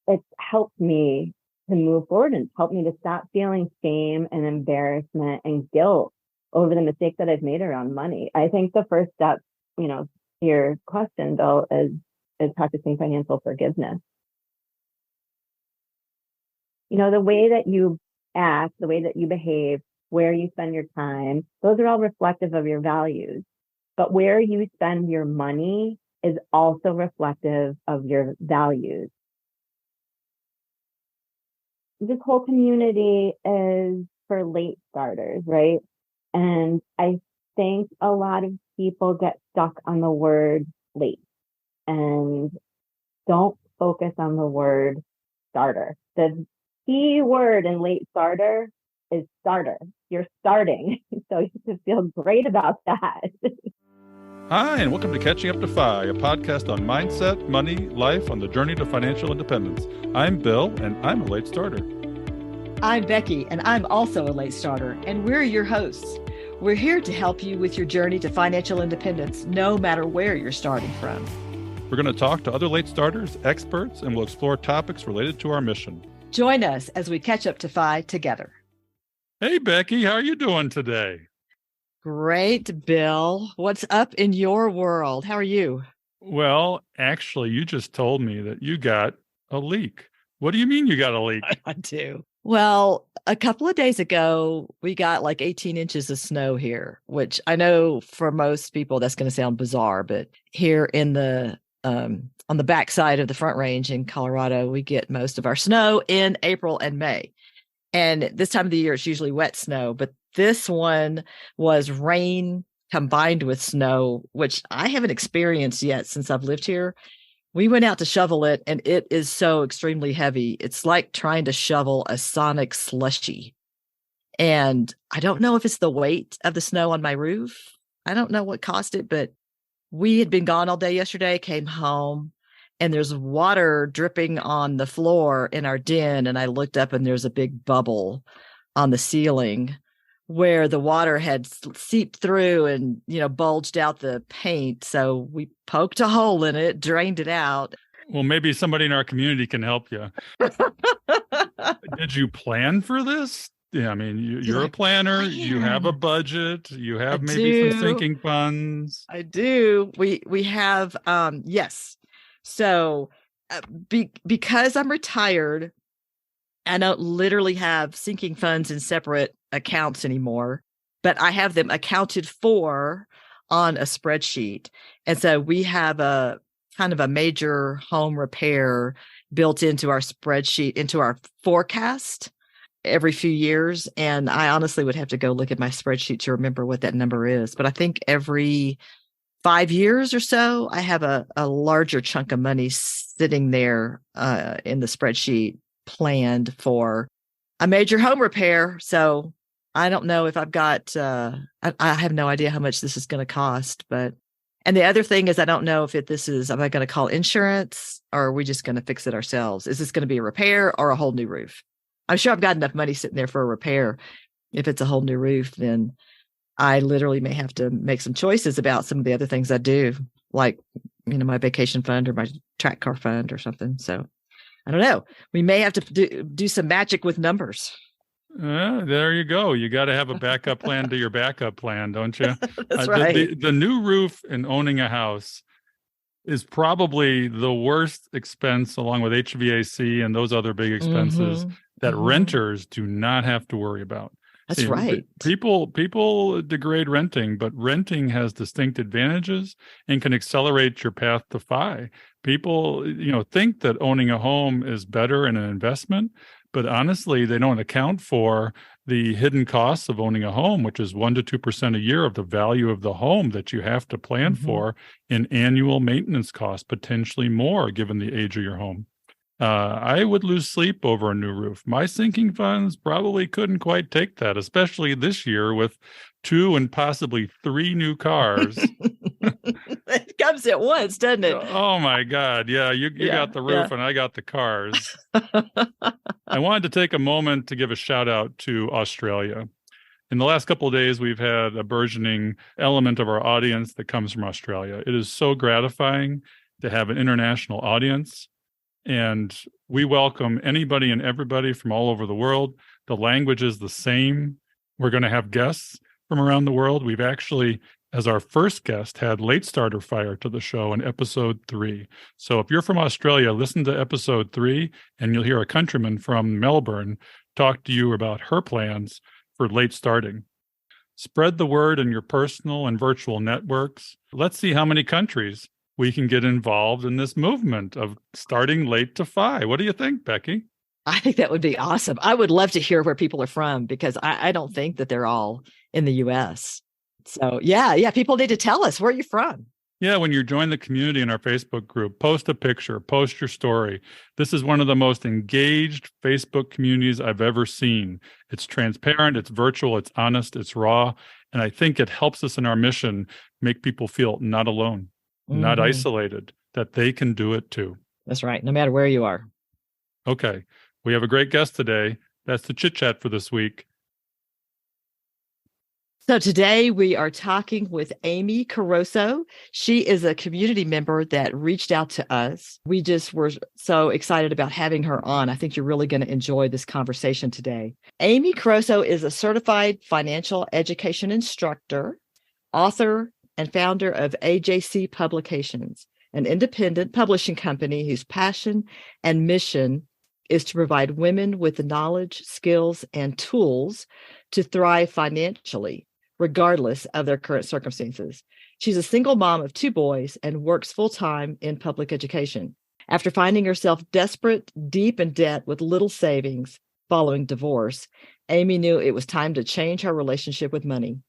it's helped me to move forward and helped me to stop feeling shame and embarrassment and guilt over the mistakes that I've made around money. I think the first step, to your question, Bill, is practicing financial forgiveness. The way that you act, the way that you behave, where you spend your time, those are all reflective of your values. But where you spend your money is also reflective of your values. This whole community is for late starters, right? And I think a lot of people get stuck on the word late and don't focus on the word starter. The key word in late starter is starter. You're starting. So you should feel great about that. Hi, and welcome to Catching Up to Fi, a podcast on mindset, money, life on the journey to financial independence. I'm Bill, and I'm a late starter. I'm Becky, and I'm also a late starter, and we're your hosts. We're here to help you with your journey to financial independence, no matter where you're starting from. We're going to talk to other late starters, experts, and we'll explore topics related to our mission. Join us as we catch up to Fi together. Hey, Becky, how are you doing today? Great, Bill. What's up in your world? How are you? Well, actually, you just told me that you got a leak. What do you mean you got a leak? I do. Well, a couple of days ago, we got like 18 inches of snow here, which I know for most people that's going to sound bizarre, but here in the on the backside of the Front Range in Colorado, we get most of our snow in April and May. And this time of the year, it's usually wet snow, but this one was rain combined with snow, which I haven't experienced yet since I've lived here. We went out to shovel it, and it is so extremely heavy. It's like trying to shovel a sonic slushy. And I don't know if it's the weight of the snow on my roof. I don't know what caused it, but we had been gone all day yesterday, came home, and there's water dripping on the floor in our den. And I looked up and there's a big bubble on the ceiling where the water had seeped through and, bulged out the paint. So we poked a hole in it, drained it out. Well, maybe somebody in our community can help you. Did you plan for this? Yeah, I mean, you're a planner. You have a budget. You have maybe some sinking funds. I do. We have, yes. So because I'm retired, I don't literally have sinking funds in separate accounts anymore, but I have them accounted for on a spreadsheet. And so we have a kind of a major home repair built into our spreadsheet, into our forecast every few years. And I honestly would have to go look at my spreadsheet to remember what that number is. But I think every 5 years or so, I have a larger chunk of money sitting there in the spreadsheet planned for a major home repair. So I don't know if I've got, I have no idea how much this is going to cost. And the other thing is, I don't know if am I going to call insurance or are we just going to fix it ourselves? Is this going to be a repair or a whole new roof? I'm sure I've got enough money sitting there for a repair. If it's a whole new roof, then I literally may have to make some choices about some of the other things I do, like, my vacation fund or my track car fund or something. So I don't know. We may have to do some magic with numbers. There you go. You got to have a backup plan to your backup plan, don't you? That's right. The new roof and owning a house is probably the worst expense, along with HVAC and those other big expenses that renters do not have to worry about. That's right. People degrade renting, but renting has distinct advantages and can accelerate your path to FI. People, think that owning a home is better in an investment, but honestly, they don't account for the hidden costs of owning a home, which is 1% to 2% a year of the value of the home that you have to plan for in annual maintenance costs, potentially more given the age of your home. I would lose sleep over a new roof. My sinking funds probably couldn't quite take that, especially this year with 2 and possibly 3 new cars. It comes at once, doesn't it? Oh my God. Yeah, you got the roof and I got the cars. I wanted to take a moment to give a shout out to Australia. In the last couple of days, we've had a burgeoning element of our audience that comes from Australia. It is so gratifying to have an international audience. And we welcome anybody and everybody from all over the world. The language is the same. We're going to have guests from around the world. We've actually, as our first guest, had Late Starter Fire to the show in episode 3. So if you're from Australia, listen to episode 3, and you'll hear a countryman from Melbourne talk to you about her plans for late starting. Spread the word in your personal and virtual networks. Let's see how many countries we can get involved in this movement of starting late to FI. What do you think, Becky? I think that would be awesome. I would love to hear where people are from, because I don't think that they're all in the US. So yeah, people need to tell us, where are you from? Yeah, when you join the community in our Facebook group, post a picture, post your story. This is one of the most engaged Facebook communities I've ever seen. It's transparent, it's virtual, it's honest, it's raw. And I think it helps us in our mission, make people feel not alone, not isolated, that they can do it too. That's right, no matter where you are. Okay, we have a great guest today. That's the chit chat for this week. So today we are talking with Amy Coroso. She is a community member that reached out to us. We just were so excited about having her on. I think you're really going to enjoy this conversation today. Amy Coroso is a certified financial education instructor, author, and founder of AJC Publications, an independent publishing company whose passion and mission is to provide women with the knowledge, skills, and tools to thrive financially, regardless of their current circumstances. She's a single mom of 2 boys and works full-time in public education. After finding herself desperate, deep in debt with little savings following divorce, Amy knew it was time to change her relationship with money.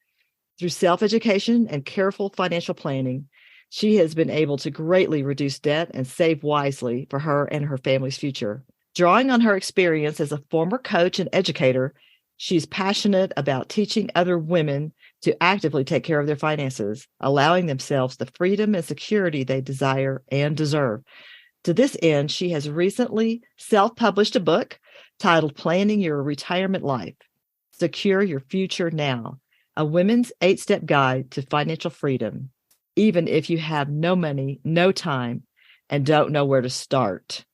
Through self-education and careful financial planning, she has been able to greatly reduce debt and save wisely for her and her family's future. Drawing on her experience as a former coach and educator, she's passionate about teaching other women to actively take care of their finances, allowing themselves the freedom and security they desire and deserve. To this end, she has recently self-published a book titled Planning Your Retirement Life: Secure Your Future Now, a women's 8-step guide to financial freedom, even if you have no money, no time, and don't know where to start.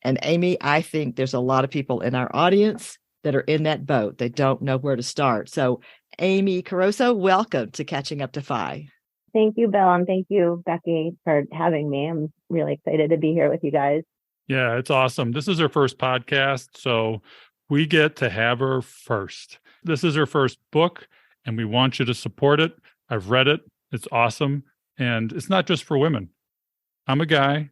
And Amy, I think there's a lot of people in our audience that are in that boat. They don't know where to start. So Amy Coroso, welcome to Catching Up to FI. Thank you, Bill, and thank you, Becky, for having me. I'm really excited to be here with you guys. Yeah, it's awesome. This is her first podcast, so we get to have her first. This is her first book, and we want you to support it. I've read it. It's awesome. And it's not just for women. I'm a guy.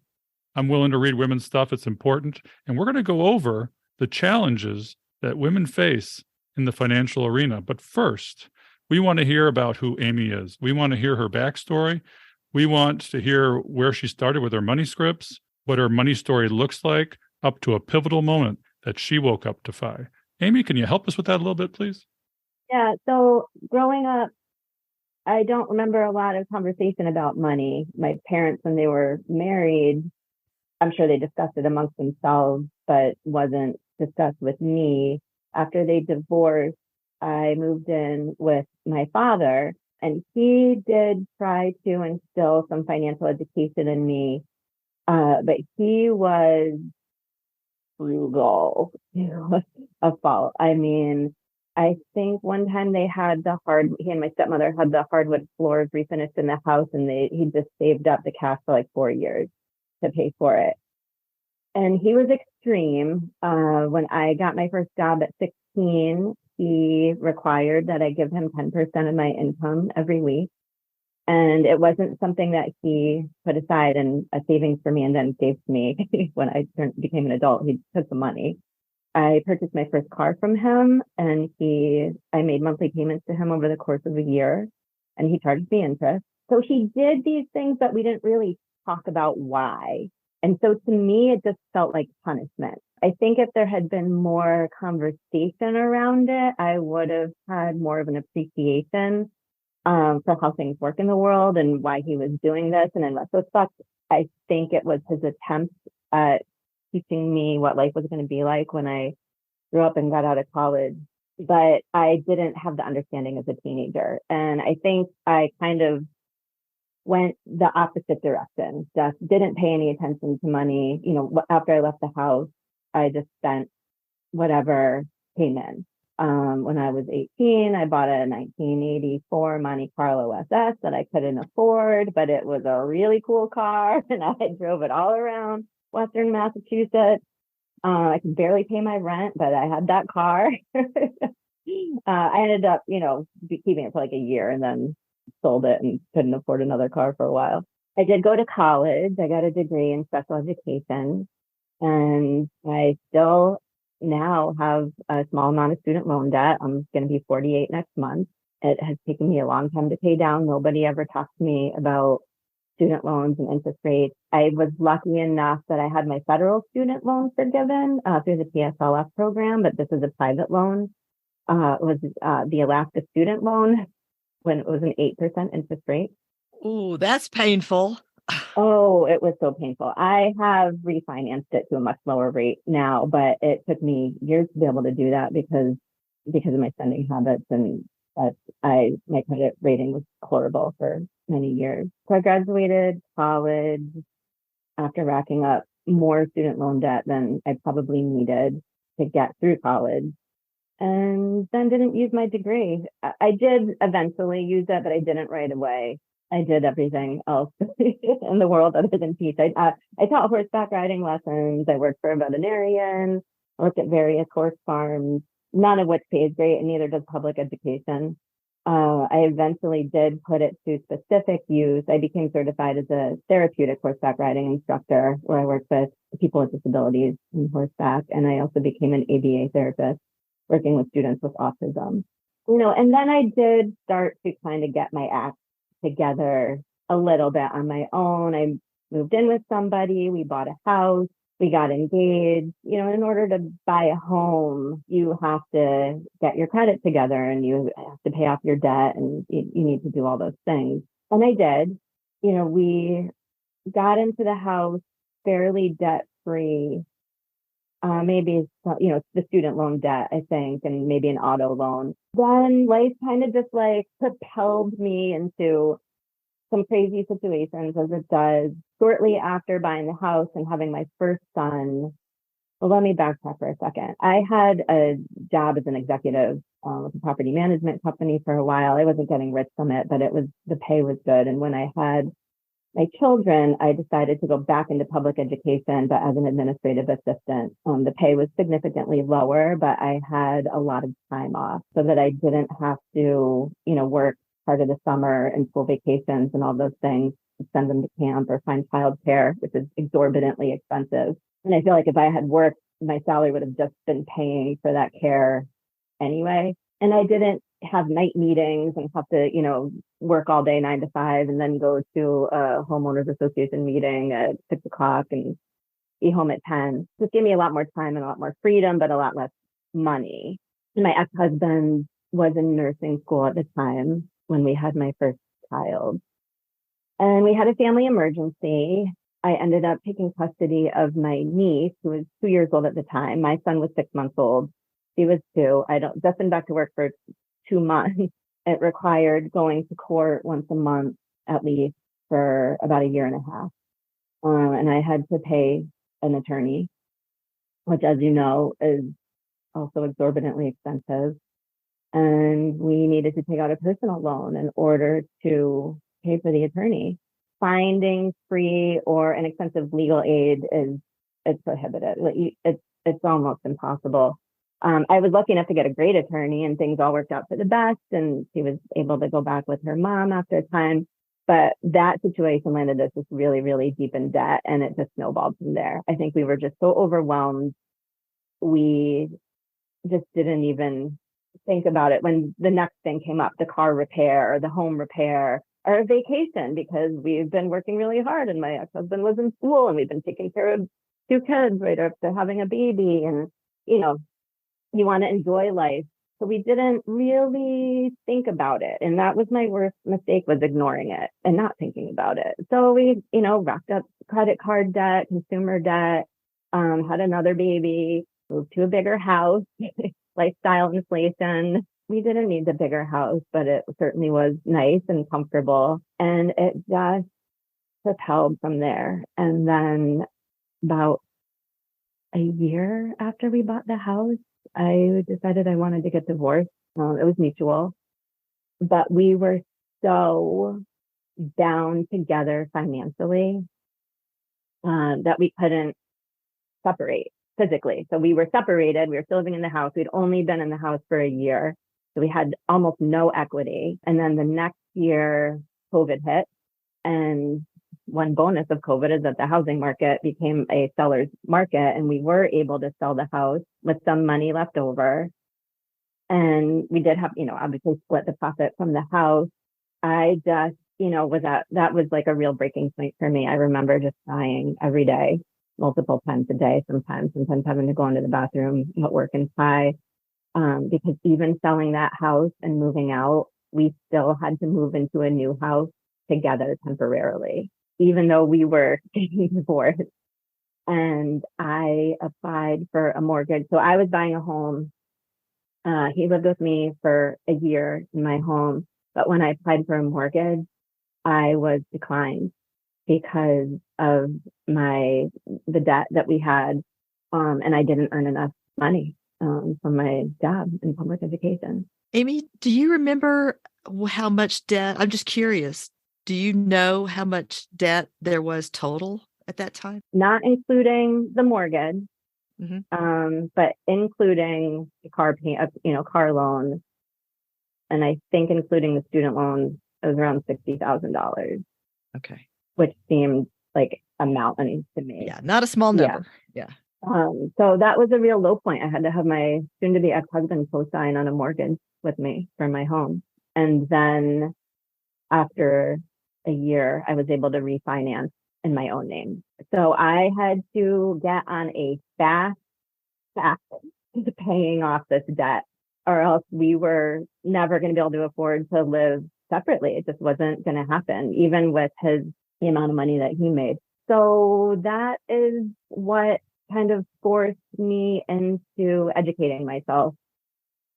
I'm willing to read women's stuff. It's important. And we're going to go over the challenges that women face in the financial arena. But first, we want to hear about who Amy is. We want to hear her backstory. We want to hear where she started with her money scripts, what her money story looks like, up to a pivotal moment that she woke up to FI. Amy, can you help us with that a little bit, please? Yeah, so growing up, I don't remember a lot of conversation about money. My parents, when they were married, I'm sure they discussed it amongst themselves, but wasn't discussed with me. After they divorced, I moved in with my father, and he did try to instill some financial education in me, but he was frugal to a fault. I mean, I think one time he and my stepmother had the hardwood floors refinished in the house, and he just saved up the cash for like 4 years to pay for it. And he was extreme. When I got my first job at 16, he required that I give him 10% of my income every week. And it wasn't something that he put aside in a savings for me and then gave to me when I became an adult. He took the money. I purchased my first car from him, and I made monthly payments to him over the course of a year, and he charged me interest. So he did these things, but we didn't really talk about why. And so to me, it just felt like punishment. I think if there had been more conversation around it, I would have had more of an appreciation for how things work in the world and why he was doing this. And in retrospect, I think it was his attempt at teaching me what life was going to be like when I grew up and got out of college. But I didn't have the understanding as a teenager. And I think I kind of went the opposite direction. Just didn't pay any attention to money. After I left the house, I just spent whatever came in. When I was 18, I bought a 1984 Monte Carlo SS that I couldn't afford, but it was a really cool car, and I drove it all around Western Massachusetts. I could barely pay my rent, but I had that car. I ended up, keeping it for like a year and then sold it and couldn't afford another car for a while. I did go to college. I got a degree in special education, and I still now have a small amount of student loan debt. I'm going to be 48 next month. It has taken me a long time to pay down. Nobody ever talked to me about student loans and interest rates. I was lucky enough that I had my federal student loan forgiven through the PSLF program, but this is a private loan. It was the Alaska student loan when it was an 8% interest rate. Ooh, that's painful. Oh, it was so painful. I have refinanced it to a much lower rate now, but it took me years to be able to do that because of my spending habits, and my credit rating was horrible for many years. So I graduated college after racking up more student loan debt than I probably needed to get through college, and then didn't use my degree. I did eventually use it, but I didn't right away. I did everything else in the world other than teach. I taught horseback riding lessons. I worked for a veterinarian. I worked at various horse farms, none of which pays great, and neither does public education. I eventually did put it to specific use. I became certified as a therapeutic horseback riding instructor, where I worked with people with disabilities in horseback. And I also became an ABA therapist, working with students with autism. And then I did start to kind of get my act together a little bit on my own. I moved in with somebody. We bought a house. We got engaged. In order to buy a home, you have to get your credit together, and you have to pay off your debt, and you need to do all those things. And I did. We got into the house fairly debt free. Maybe, the student loan debt, I think, and maybe an auto loan. Then life kind of just like propelled me into some crazy situations, as it does. Shortly after buying the house and having my first son, well, let me backtrack for a second. I had a job as an executive with a property management company for a while. I wasn't getting rich from it, but the pay was good. And when I had my children, I decided to go back into public education, but as an administrative assistant. The pay was significantly lower, but I had a lot of time off so that I didn't have to, work part of the summer and school vacations and all those things, send them to camp or find childcare, which is exorbitantly expensive. And I feel like if I had worked, my salary would have just been paying for that care anyway. And I didn't have night meetings and have to, work all day 9 to 5 and then go to a homeowners association meeting at 6 o'clock and be home at 10. Just gave me a lot more time and a lot more freedom, but a lot less money. And my ex-husband was in nursing school at the time when we had my first child. And we had a family emergency. I ended up taking custody of my niece, who was 2 years old at the time. My son was 6 months old. She was 2. I just been back to work for 2 months. It required going to court once a month, at least, for about a year and a half. And I had to pay an attorney, which, as you know, is also exorbitantly expensive. And we needed to take out a personal loan in order to pay for the attorney. Finding free or inexpensive legal aid is prohibited. It's almost impossible. I was lucky enough to get a great attorney, and things all worked out for the best. And she was able to go back with her mom after a time. But that situation landed us just really, really deep in debt, and it just snowballed from there. I think we were just so overwhelmed. We just didn't even think about it when the next thing came up, the car repair or the home repair or a vacation, because we've been working really hard and my ex-husband was in school and we've been taking care of 2 kids right after having a baby. And, you want to enjoy life. So we didn't really think about it. And that was my worst mistake, was ignoring it and not thinking about it. So we, racked up credit card debt, consumer debt, had another baby, moved to a bigger house, lifestyle inflation, we didn't need the bigger house, but it certainly was nice and comfortable. And it just propelled from there. And then about a year after we bought the house, I decided I wanted to get divorced. It was mutual, but we were so down together financially that we couldn't separate physically. So we were separated. We were still living in the house. We'd only been in the house for a year. So we had almost no equity. And then the next year, COVID hit. And one bonus of COVID is that the housing market became a seller's market, and we were able to sell the house with some money left over. And we did have, obviously split the profit from the house. I just, that was like a real breaking point for me. I remember just crying every day, multiple times a day, sometimes having to go into the bathroom at work and cry. Because even selling that house and moving out, we still had to move into a new house together temporarily, even though we were getting divorced. And I applied for a mortgage. So I was buying a home. He lived with me for a year in my home. But when I applied for a mortgage, I was declined because of the debt that we had. And I didn't earn enough money from my job in public education. Amy, do you remember how much debt? I'm just curious. Do you know how much debt there was total at that time? Not including the mortgage, but including the car loan. And I think including the student loan, it was around $60,000. Okay. Which seemed like a mountain to me. Yeah, not a small number. Yeah. So that was a real low point. I had to have my soon-to-be ex-husband co-sign on a mortgage with me for my home. And then after a year, I was able to refinance in my own name. So I had to get on a fast to paying off this debt, or else we were never going to be able to afford to live separately. It just wasn't going to happen, even with the amount of money that he made. So that is what kind of forced me into educating myself.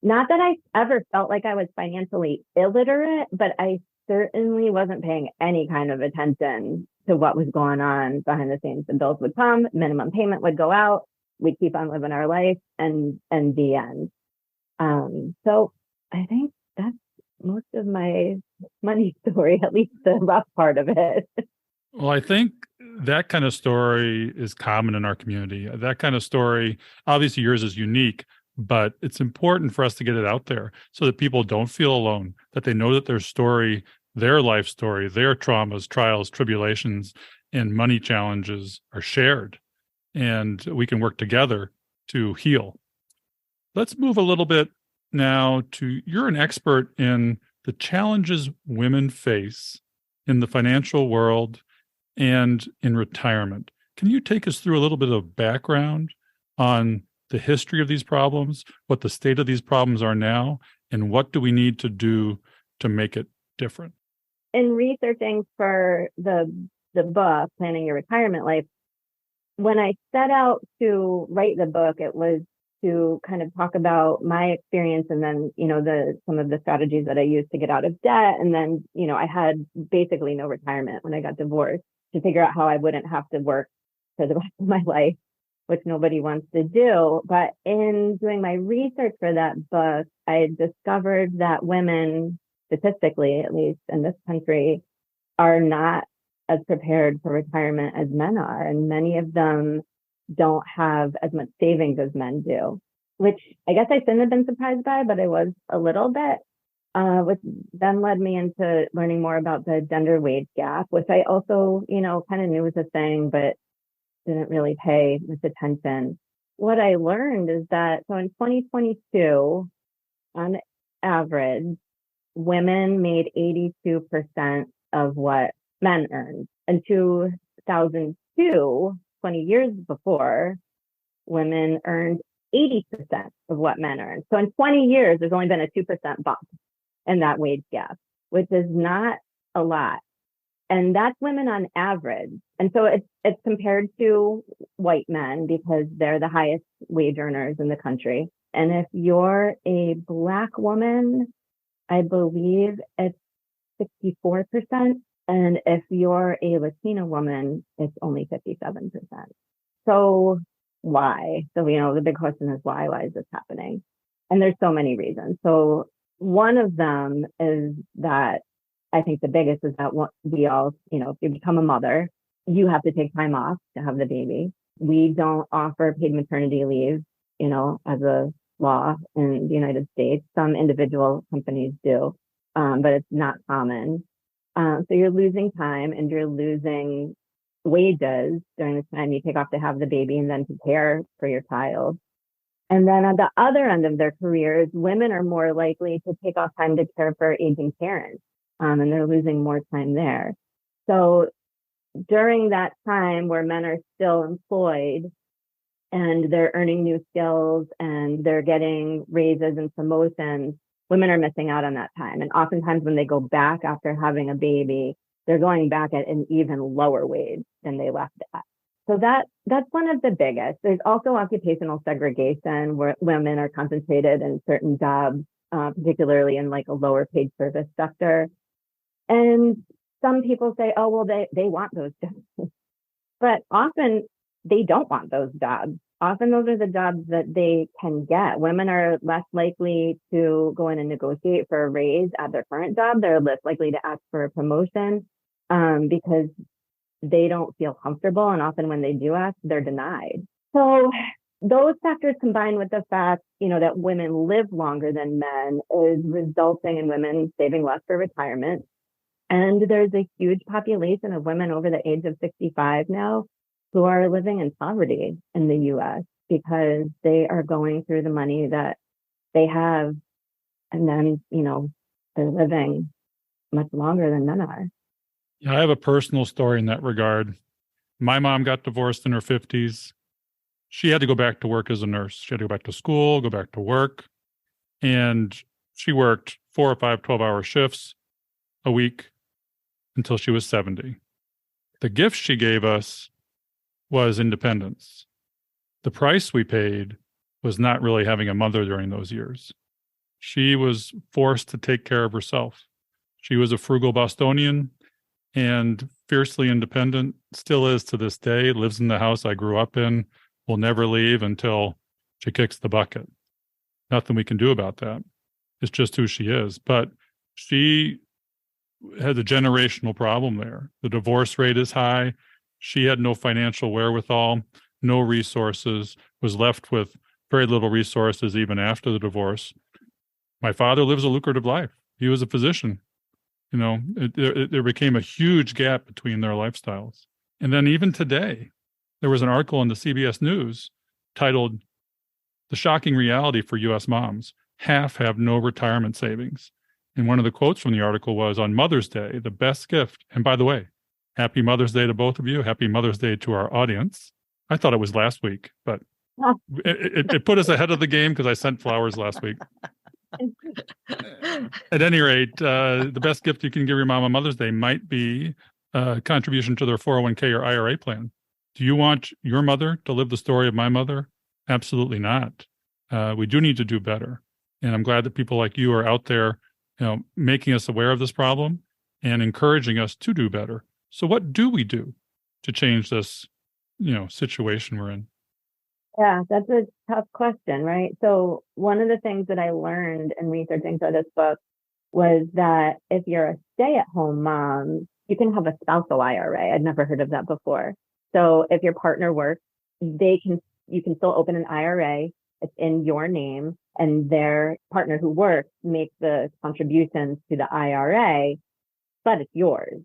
Not that I ever felt like I was financially illiterate, but I certainly wasn't paying any kind of attention to what was going on behind the scenes. The bills would come, minimum payment would go out, we'd keep on living our life, and the end. So I think that's most of my money story, at least the rough part of it. Well, I think that kind of story is common in our community. That kind of story, obviously yours is unique, but it's important for us to get it out there so that people don't feel alone, that they know that their story, their life story, their traumas, trials, tribulations, and money challenges are shared, and we can work together to heal. Let's move a little bit now to, you're an expert in the challenges women face in the financial world and in retirement. Can you take us through a little bit of background on the history of these problems, what the state of these problems are now, and what do we need to do to make it different? In researching for the book, Planning Your Retirement Life, when I set out to write the book, it was to kind of talk about my experience and then, some of the strategies that I used to get out of debt. And then, I had basically no retirement when I got divorced, to figure out how I wouldn't have to work for the rest of my life, which nobody wants to do. But in doing my research for that book, I discovered that women, statistically, at least in this country, are not as prepared for retirement as men are. And many of them don't have as much savings as men do, which I guess I shouldn't have been surprised by, but I was a little bit, which then led me into learning more about the gender wage gap, which I also, kind of knew was a thing, but didn't really pay much attention. What I learned is that, so in 2022, on average, women made 82% of what men earned. In 2002, 20 years before, women earned 80% of what men earned. So in 20 years, there's only been a 2% bump in that wage gap, which is not a lot. And that's women on average. And so it's compared to white men because they're the highest wage earners in the country. And if you're a Black woman, I believe it's 64%. And if you're a Latina woman, it's only 57%. So why? So, the big question is why? Why is this happening? And there's so many reasons. So one of them is that I think the biggest is that we all, if you become a mother, you have to take time off to have the baby. We don't offer paid maternity leave, as a law in the United States. Some individual companies do, but it's not common. So you're losing time and you're losing wages during the time you take off to have the baby and then to care for your child. And then at the other end of their careers, women are more likely to take off time to care for aging parents, and they're losing more time there. So during that time where men are still employed and they're earning new skills and they're getting raises and promotions, women are missing out on that time. And oftentimes when they go back after having a baby, they're going back at an even lower wage than they left at. So that's one of the biggest. There's also occupational segregation where women are concentrated in certain jobs, particularly in like a lower paid service sector. And some people say, oh, well, they want those jobs. But often they don't want those jobs. Often those are the jobs that they can get. Women are less likely to go in and negotiate for a raise at their current job. They're less likely to ask for a promotion because they don't feel comfortable. And often when they do ask, they're denied. So those factors combined with the fact, that women live longer than men is resulting in women saving less for retirement. And there's a huge population of women over the age of 65 now who are living in poverty in the U.S. because they are going through the money that they have. And then, they're living much longer than men are. Yeah, I have a personal story in that regard. My mom got divorced in her 50s. She had to go back to work as a nurse. She had to go back to school, go back to work. And she worked 4 or 5 12-hour shifts a week until she was 70. The gift she gave us was independence. The price we paid was not really having a mother during those years. She was forced to take care of herself. She was a frugal Bostonian and fiercely independent, still is to this day, lives in the house I grew up in, will never leave until she kicks the bucket. Nothing we can do about that. It's just who she is. But she had a generational problem there. The divorce rate is high. She had no financial wherewithal, no resources, was left with very little resources even after the divorce. My father lives a lucrative life. He was a physician. There became a huge gap between their lifestyles. And then even today, there was an article in the CBS News titled, "The Shocking Reality for U.S. Moms. Half have no retirement savings." And one of the quotes from the article was, on Mother's Day, the best gift, and by the way, happy Mother's Day to both of you. Happy Mother's Day to our audience. I thought it was last week, but it put us ahead of the game because I sent flowers last week. At any rate, the best gift you can give your mom on Mother's Day might be a contribution to their 401k or IRA plan. Do you want your mother to live the story of my mother? Absolutely not. We do need to do better. And I'm glad that people like you are out there, making us aware of this problem and encouraging us to do better. So what do we do to change this, situation we're in? Yeah, that's a tough question, right? So one of the things that I learned in researching for this book was that if you're a stay-at-home mom, you can have a spousal IRA. I'd never heard of that before. So if your partner works, you can still open an IRA. It's in your name, and their partner who works makes the contributions to the IRA, but it's yours.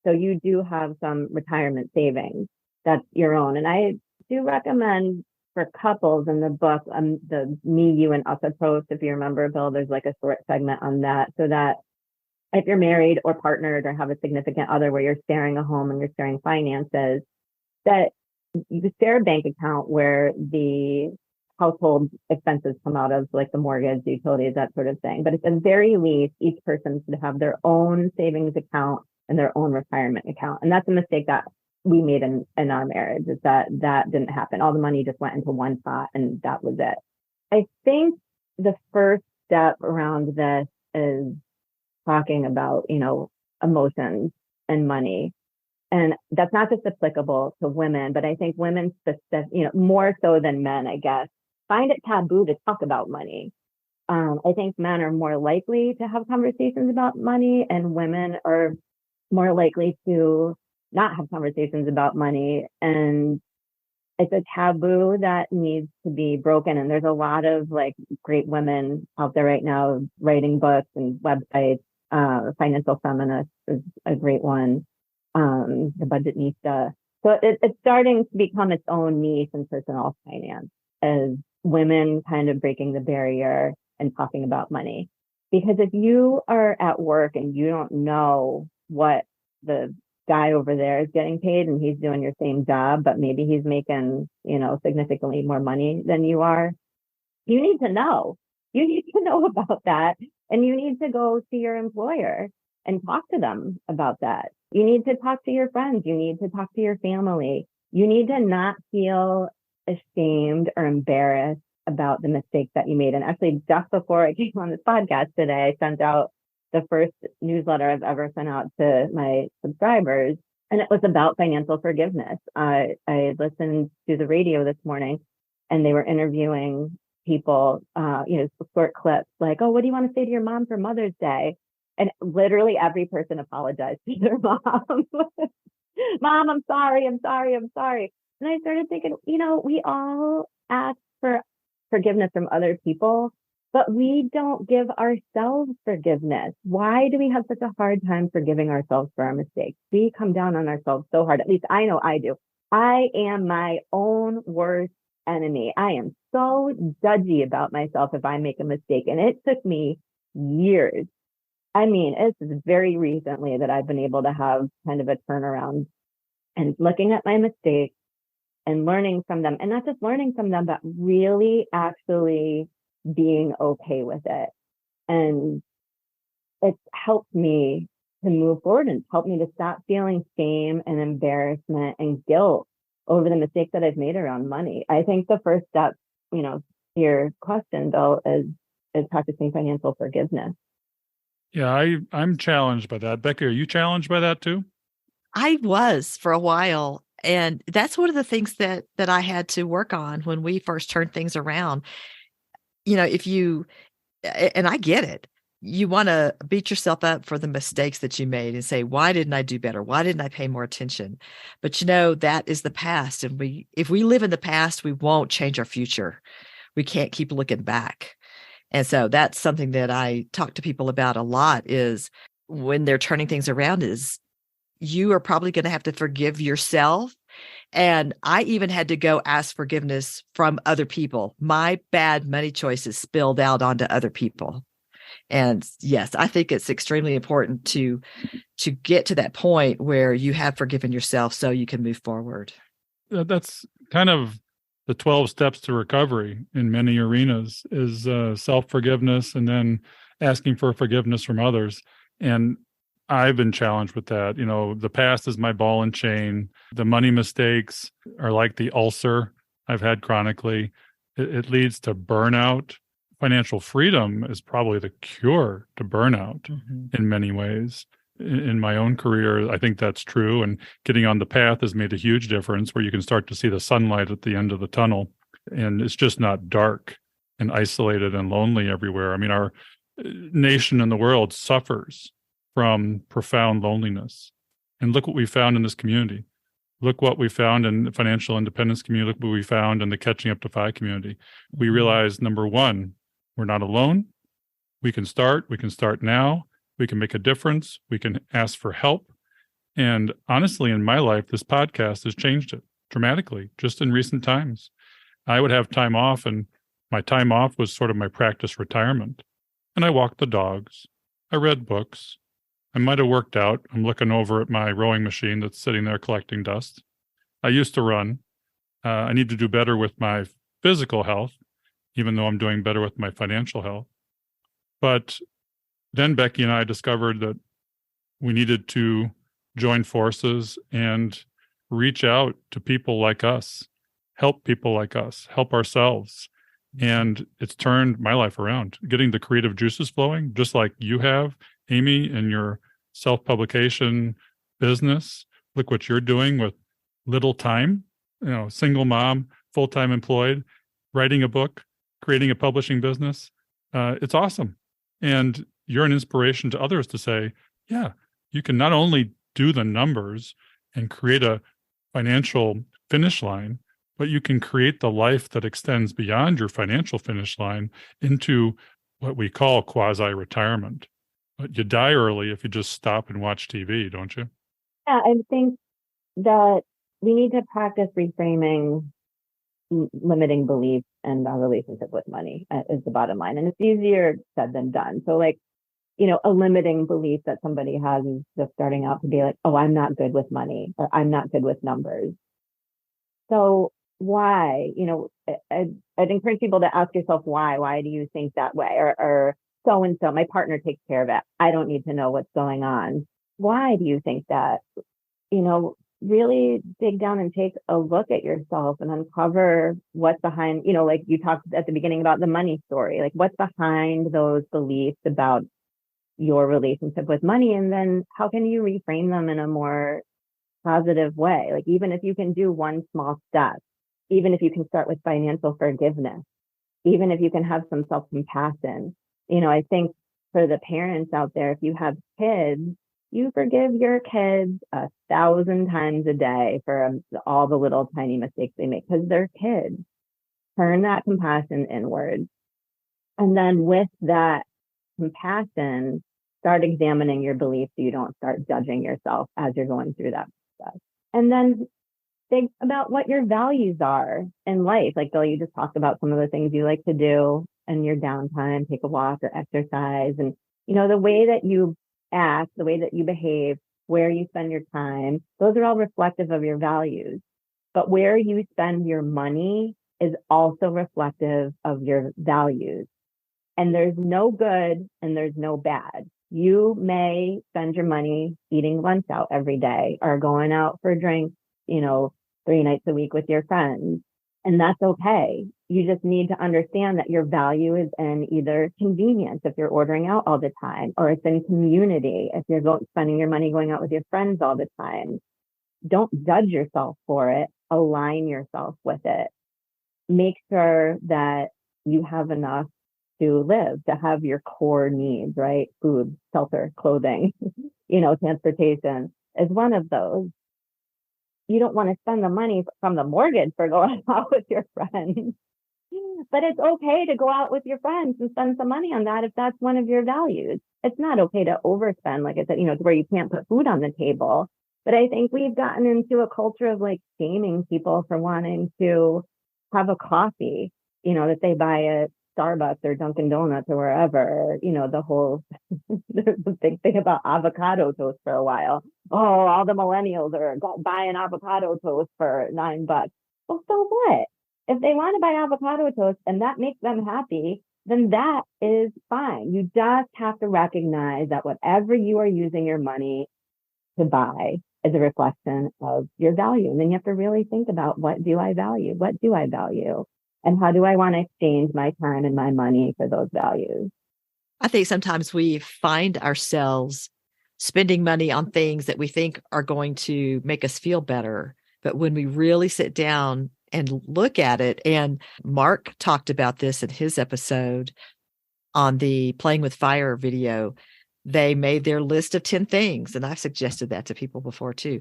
So you do have some retirement savings that's your own. And I do recommend for couples in the book, the Me, You, and Us approach, if you remember, Bill, there's like a short segment on that, so that if you're married or partnered or have a significant other where you're sharing a home and you're sharing finances, that you share a bank account where the household expenses come out of, like the mortgage, utilities, that sort of thing. But at the very least, each person should have their own savings account and their own retirement account. And that's a mistake that we made in our marriage, is that didn't happen. All the money just went into one pot and that was it. I think the first step around this is talking about, emotions and money. And that's not just applicable to women, but I think women, more so than men, I guess, find it taboo to talk about money. I think men are more likely to have conversations about money, and women are more likely to not have conversations about money. And it's a taboo that needs to be broken. And there's a lot of like great women out there right now writing books and websites. Financial Feminist is a great one. The Budgetnista. So it's starting to become its own niche in personal finance as women kind of breaking the barrier and talking about money. Because if you are at work and you don't know what the guy over there is getting paid and he's doing your same job, but maybe he's making, significantly more money than you are, you need to know. You need to know about that. And you need to go to your employer and talk to them about that. You need to talk to your friends. You need to talk to your family. You need to not feel ashamed or embarrassed about the mistakes that you made. And actually, just before I came on this podcast today, I sent out the first newsletter I've ever sent out to my subscribers, and it was about financial forgiveness. I listened to the radio this morning, and they were interviewing people, short clips like, "Oh, what do you want to say to your mom for Mother's Day?" And literally every person apologized to their mom. Mom, I'm sorry. And I started thinking, we all ask for forgiveness from other people, but we don't give ourselves forgiveness. Why do we have such a hard time forgiving ourselves for our mistakes? We come down on ourselves so hard. At least I know I do. I am my own worst enemy. I am so judgy about myself if I make a mistake. And it took me years. I mean, it's very recently that I've been able to have kind of a turnaround and looking at my mistakes and learning from them, and not just learning from them, but really actually being okay with it. And it's helped me to move forward and helped me to stop feeling shame and embarrassment and guilt over the mistakes that I've made around money. I think the first step, to your question, Bill, is practicing financial forgiveness. Yeah, I'm challenged by that. Becky, are you challenged by that too? I was for a while. And that's one of the things that I had to work on when we first turned things around. If you, and I get it, you want to beat yourself up for the mistakes that you made and say, why didn't I do better? Why didn't I pay more attention? But that is the past. And if we live in the past, we won't change our future. We can't keep looking back. And so that's something that I talk to people about a lot, is when they're turning things around, is you are probably going to have to forgive yourself. And I even had to go ask forgiveness from other people. My bad money choices spilled out onto other people. And yes, I think it's extremely important to get to that point where you have forgiven yourself so you can move forward. That's kind of the 12 steps to recovery in many arenas, is self-forgiveness and then asking for forgiveness from others. And I've been challenged with that. The past is my ball and chain. The money mistakes are like the ulcer I've had chronically. It leads to burnout. Financial freedom is probably the cure to burnout in many ways. In my own career, I think that's true. And getting on the path has made a huge difference, where you can start to see the sunlight at the end of the tunnel. And it's just not dark and isolated and lonely everywhere. I mean, our nation and the world suffers from profound loneliness. And look what we found in this community. Look what we found in the financial independence community. Look what we found in the Catching Up to FI community. We realized, number one, we're not alone. We can start now. We can make a difference. We can ask for help. And honestly, in my life, this podcast has changed it dramatically, just in recent times. I would have time off, and my time off was sort of my practice retirement. And I walked the dogs. I read books. I might have worked out. I'm looking over at my rowing machine that's sitting there collecting dust. I used to run. I need to do better with my physical health, even though I'm doing better with my financial health. But then Becky and I discovered that we needed to join forces and reach out to people like us, help people like us, help ourselves. And it's turned my life around, getting the creative juices flowing, just like you have, Amy, in your self-publication business. Look what you're doing with little time, single mom, full-time employed, writing a book, creating a publishing business. It's awesome. And you're an inspiration to others to say, yeah, you can not only do the numbers and create a financial finish line, but you can create the life that extends beyond your financial finish line into what we call quasi-retirement. But you die early if you just stop and watch TV, don't you? Yeah, I think that we need to practice reframing limiting beliefs and our relationship with money is the bottom line. And it's easier said than done. So a limiting belief that somebody has is just starting out to be like, oh, I'm not good with money, or I'm not good with numbers. So why? I'd encourage people to ask yourself why. Why do you think that way? Or so and so, my partner takes care of it. I don't need to know what's going on. Why do you think that? Really dig down and take a look at yourself and uncover what's behind, like you talked at the beginning about the money story, like what's behind those beliefs about your relationship with money, and then how can you reframe them in a more positive way? Like even if you can do one small step, even if you can start with financial forgiveness, even if you can have some self-compassion. I think for the parents out there, if you have kids, you forgive your kids 1,000 times a day for all the little tiny mistakes they make because they're kids. Turn that compassion inward. And then with that compassion, start examining your beliefs so you don't start judging yourself as you're going through that process. And then think about what your values are in life. Like Bill, you just talked about some of the things you like to do in your downtime, take a walk or exercise. And, the way that you act, the way that you behave, where you spend your time, those are all reflective of your values. But where you spend your money is also reflective of your values. And there's no good and there's no bad. You may spend your money eating lunch out every day or going out for drinks, 3 nights a week with your friends. And that's okay. You just need to understand that your value is in either convenience if you're ordering out all the time, or it's in community if you're spending your money going out with your friends all the time. Don't judge yourself for it. Align yourself with it. Make sure that you have enough to live, to have your core needs, right? Food, shelter, clothing, transportation is one of those. You don't want to spend the money from the mortgage for going out with your friends. But it's okay to go out with your friends and spend some money on that if that's one of your values. It's not okay to overspend, like I said, to where you can't put food on the table. But I think we've gotten into a culture of shaming people for wanting to have a coffee, that they buy at Starbucks or Dunkin' Donuts or wherever, the whole the big thing about avocado toast for a while. Oh, all the millennials are buying avocado toast for $9. Well, so what? If they want to buy avocado toast and that makes them happy, then that is fine. You just have to recognize that whatever you are using your money to buy is a reflection of your value. And then you have to really think about, what do I value? What do I value? And how do I want to exchange my time and my money for those values? I think sometimes we find ourselves spending money on things that we think are going to make us feel better. But when we really sit down and look at it, and Mark talked about this in his episode on the Playing with Fire video, they made their list of 10 things. And I've suggested that to people before too.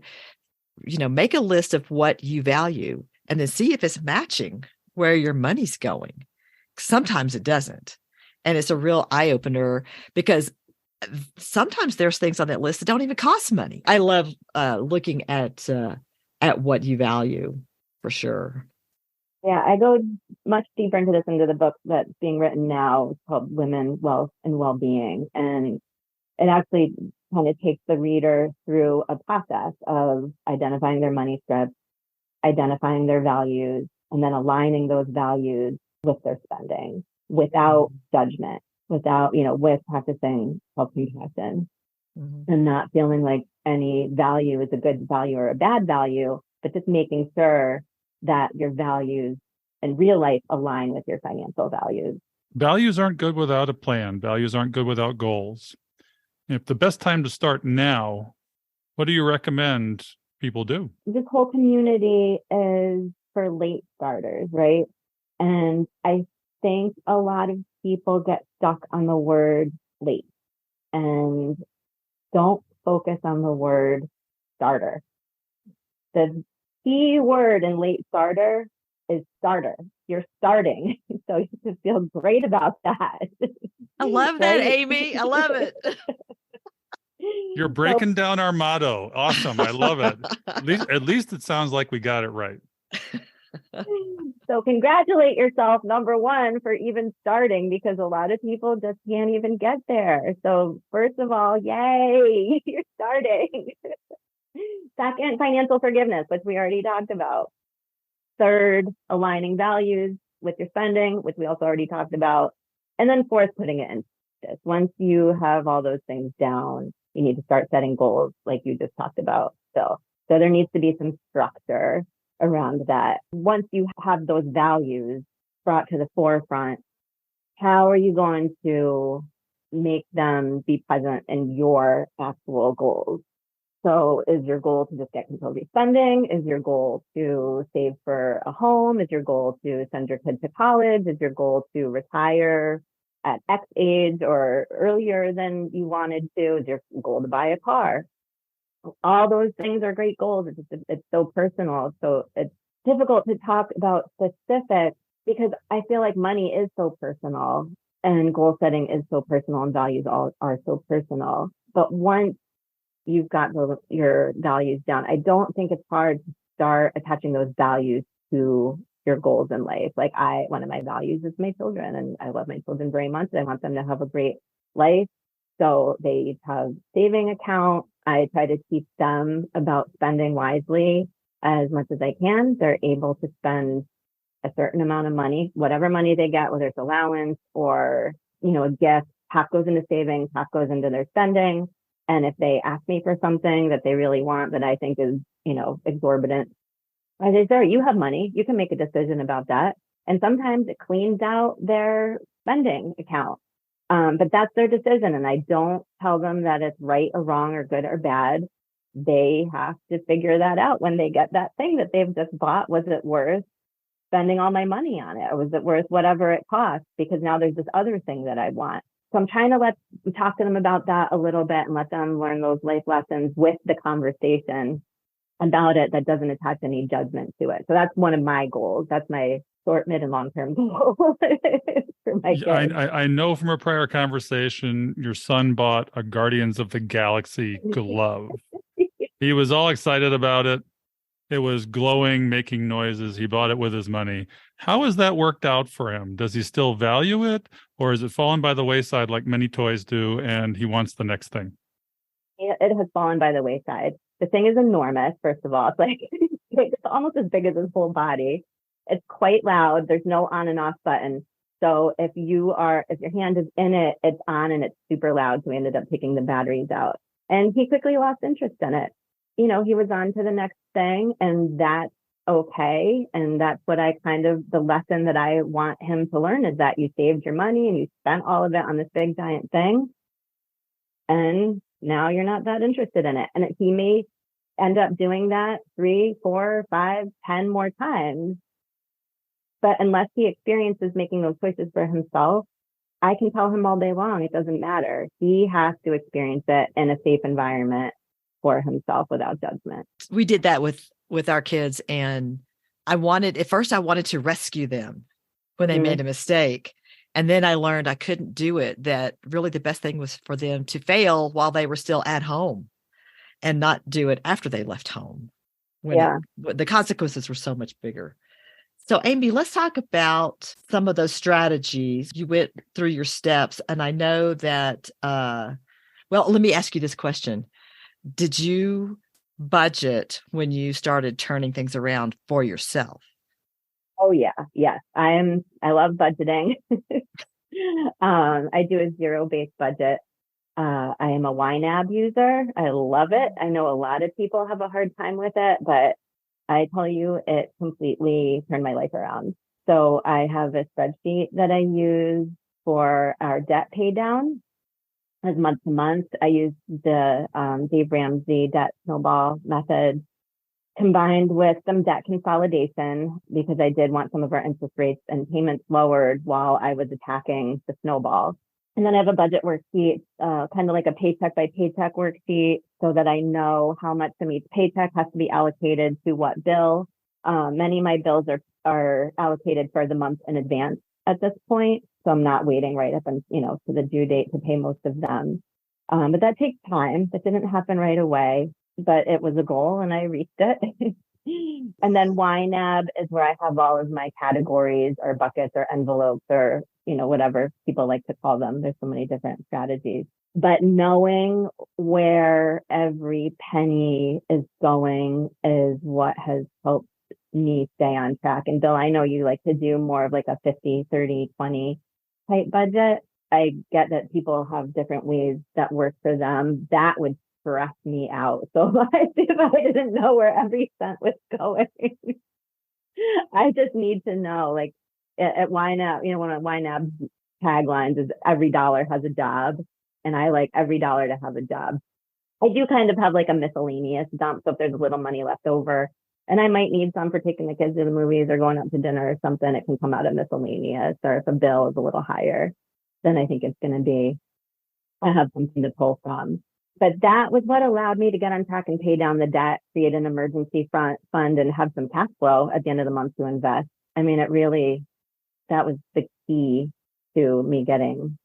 Make a list of what you value and then see if it's matching where your money's going. Sometimes it doesn't. And it's a real eye opener because sometimes there's things on that list that don't even cost money. I love looking at what you value for sure. Yeah, I go much deeper into this into the book that's being written now. It's called Women, Wealth, and Well-Being. And it actually kind of takes the reader through a process of identifying their money script, identifying their values, and then aligning those values with their spending without judgment, without, with practicing self-compassion and not feeling like any value is a good value or a bad value, but just making sure that your values in real life align with your financial values. Values aren't good without a plan. Values aren't good without goals. If the best time to start now, what do you recommend people do? This whole community is for late starters, right? And I think a lot of people get stuck on the word late and don't focus on the word starter. The key word in late starter is starter. You're starting. So you should feel great about that. I love that, Amy. I love it. You're breaking down our motto. Awesome. I love it. At least it sounds like we got it right. So congratulate yourself, number one, for even starting, because a lot of people just can't even get there. So first of all, yay, you're starting. Second, financial forgiveness, which we already talked about. Third, aligning values with your spending, which we also already talked about. And then fourth, putting it in practice. Once you have all those things down, you need to start setting goals like you just talked about. So there needs to be some structure around that. Once you have those values brought to the forefront, how are you going to make them be present in your actual goals? So is your goal to just get compulsory spending? Is your goal to save for a home? Is your goal to send your kid to college? Is your goal to retire at X age or earlier than you wanted to? Is your goal to buy a car? All those things are great goals. It's so personal. So it's difficult to talk about specifics because I feel like money is so personal and goal setting is so personal and values are so personal. But once you've got your values down, I don't think it's hard to start attaching those values to your goals in life. Like one of my values is my children, and I love my children very much. I want them to have a great life. So they have saving account. I try to teach them about spending wisely as much as I can. They're able to spend a certain amount of money, whatever money they get, whether it's allowance or, a gift, half goes into savings, half goes into their spending. And if they ask me for something that they really want that I think is, exorbitant, I say, sir, you have money. You can make a decision about that. And sometimes it cleans out their spending account. But that's their decision. And I don't tell them that it's right or wrong or good or bad. They have to figure that out when they get that thing that they've just bought. Was it worth spending all my money on it? Or was it worth whatever it costs? Because now there's this other thing that I want. So I'm trying to talk to them about that a little bit and let them learn those life lessons with the conversation about it that doesn't attach any judgment to it. So that's one of my goals. That's my short, mid, and long-term goal for my kids. I know from a prior conversation, your son bought a Guardians of the Galaxy glove. He was all excited about it. It was glowing, making noises. He bought it with his money. How has that worked out for him? Does he still value it, or has it fallen by the wayside like many toys do, and he wants the next thing? It has fallen by the wayside. The thing is enormous, first of all. It's like it's almost as big as his whole body. It's quite loud. There's no on and off button. So if your hand is in it, it's on and it's super loud. So we ended up taking the batteries out. And he quickly lost interest in it. He was on to the next thing, and that's okay. And that's what the lesson that I want him to learn is that you saved your money and you spent all of it on this big giant thing. And now you're not that interested in it. And he may end up doing that 3, 4, 5, 10 more times. But unless he experiences making those choices for himself, I can tell him all day long, it doesn't matter. He has to experience it in a safe environment for himself without judgment. We did that with our kids. And at first I wanted to rescue them when they made a mistake. And then I learned I couldn't do it, that really the best thing was for them to fail while they were still at home and not do it after they left home. The consequences were so much bigger. So Amy, let's talk about some of those strategies. You went through your steps, and I know that, let me ask you this question. Did you budget when you started turning things around for yourself? Oh yeah. Yes. I love budgeting. I do a zero-based budget. I am a YNAB user. I love it. I know a lot of people have a hard time with it, but I tell you, it completely turned my life around. So I have a spreadsheet that I use for our debt pay down as month to month. I use the Dave Ramsey debt snowball method combined with some debt consolidation because I did want some of our interest rates and payments lowered while I was attacking the snowball. And then I have a budget worksheet, kind of like a paycheck by paycheck worksheet, so that I know how much from each paycheck has to be allocated to what bill. Many of my bills are allocated for the month in advance at this point, so I'm not waiting right up and to the due date to pay most of them. But that takes time. That didn't happen right away, but it was a goal and I reached it. And then YNAB is where I have all of my categories or buckets or envelopes or, whatever people like to call them. There's so many different strategies. But knowing where every penny is going is what has helped me stay on track. And Bill, I know you like to do more of like a 50, 30, 20 type budget. I get that people have different ways that work for them. That would stress me out. So if I didn't know where every cent was going, I just need to know, like at YNAB, one of YNAB's taglines is every dollar has a job. And I like every dollar to have a job. I do kind of have like a miscellaneous dump. So if there's a little money left over and I might need some for taking the kids to the movies or going out to dinner or something, it can come out of miscellaneous. Or if a bill is a little higher, then I think it's going to be, I have something to pull from. But that was what allowed me to get on track and pay down the debt, create an emergency fund, and have some cash flow at the end of the month to invest. I mean, that was the key to me getting